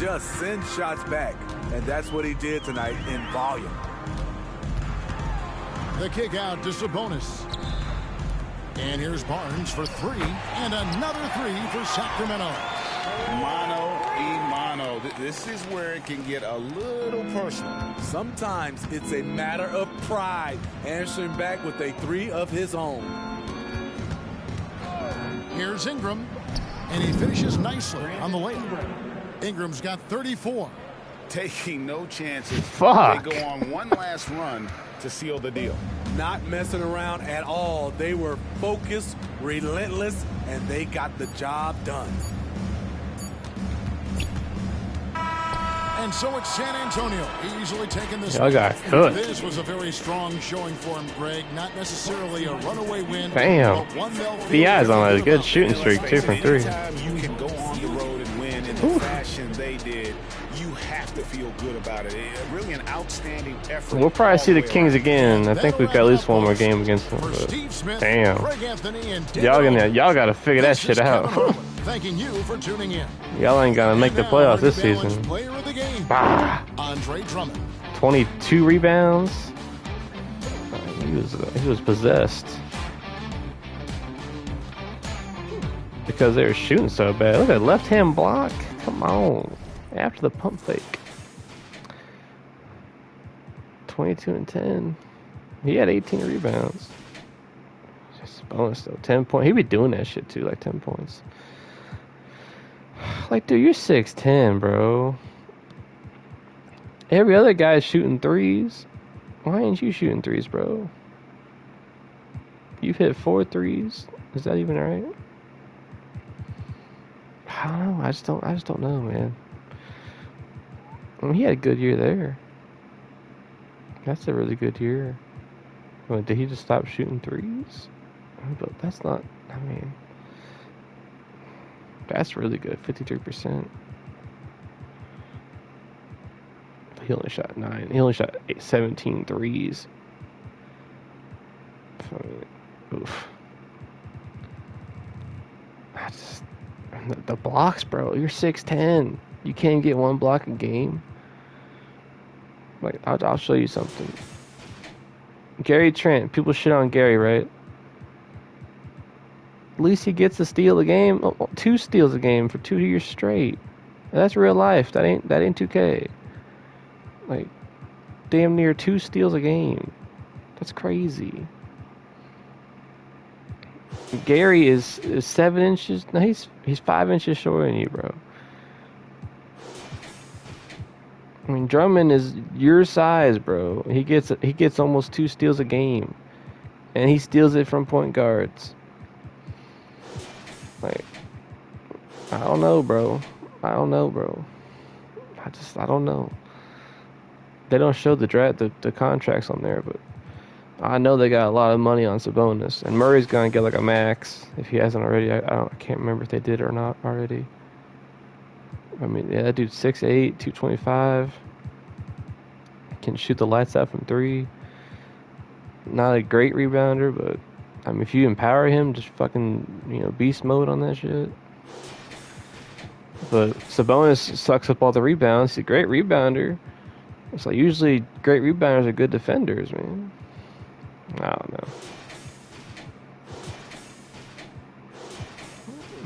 just send shots back. And that's what he did tonight in volume. The kick out to Sabonis. And here's Barnes for 3. And another 3 for Sacramento. Mano a mano. This is where it can get a little personal. Sometimes it's a matter of pride, answering back with a 3 of his own. Here's Ingram. And he finishes nicely on the layup. Ingram's got 34. Taking no chances. Fuck. They go on one last run to seal the deal. Not messing around at all. They were focused, relentless, and they got the job done. And so it's San Antonio easily taking this. Y'all got cooked. This was a very strong showing for him, Greg. Not necessarily a runaway win. Damn. BI's on a good shooting streak, 2 from 3. Anytime you can go on the road and win in the fashion they did, you have to feel good about it. Really an outstanding effort. We'll probably see the Kings again. I think we've got at least one more game against them. But damn. Y'all gotta figure that shit out. Thanking you for tuning in. Y'all ain't gonna make the playoffs this season. Bah. Andre Drummond. 22 rebounds. He was possessed. Because they were shooting so bad. Look at that left hand block. Come on. After the pump fake. 22 and 10. He had 18 rebounds. Just bonus though. 10 points. He be doing that shit too, like 10 points. Like, dude, you're 6'10", bro. Every other guy's shooting threes. Why ain't you shooting threes, bro? You've hit 4 threes. Is that even right? I don't know. I just don't know, man. I mean, he had a good year there. That's a really good year. I mean, did he just stop shooting threes? But that's not. I mean, that's really good. 53%. He only shot 9. He only shot 17 threes. I mean, oof. The blocks, bro. You're 6'10". You can't get 1 block a game. Like, I'll show you something. Gary Trent. People shit on Gary, right? At least he gets a steal a game. 2 steals a game for 2 years straight. That's real life. That ain't 2K. Like, damn near 2 steals a game. That's crazy. Gary is 7 inches. No, he's 5 inches shorter than you, bro. I mean, Drummond is your size, bro. He gets almost 2 steals a game, and he steals it from point guards. Like, I don't know, bro. I don't know. They don't show the contracts on there, but I know they got a lot of money on Sabonis, and Murray's gonna get like a max if he hasn't already. I can't remember if they did or not already. I mean, yeah, that dude's 6'8", 225. Can shoot the lights out from 3. Not a great rebounder, but I mean, if you empower him, just fucking, beast mode on that shit. But Sabonis sucks up all the rebounds. He's a great rebounder. It's like usually great rebounders are good defenders, man. I don't know.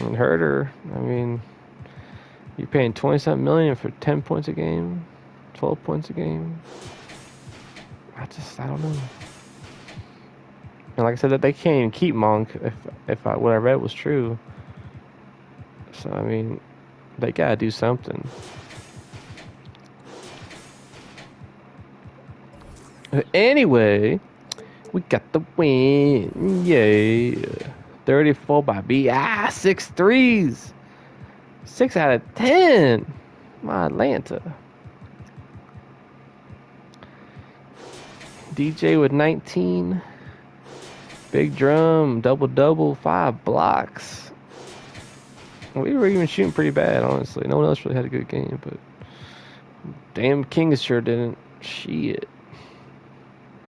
And Herter, I mean, you're paying $20-something million for 10 points a game, 12 points a game. I don't know. And like I said, that they can't even keep Monk if what I read was true. So I mean, they gotta do something. Anyway, we got the win. Yeah. 34 by B. 6 threes. 6 out of 10. My Atlanta. DJ with 19. Big Drum, double-double, 5 blocks. We were even shooting pretty bad, honestly. No one else really had a good game, but damn Kings sure didn't. Shit.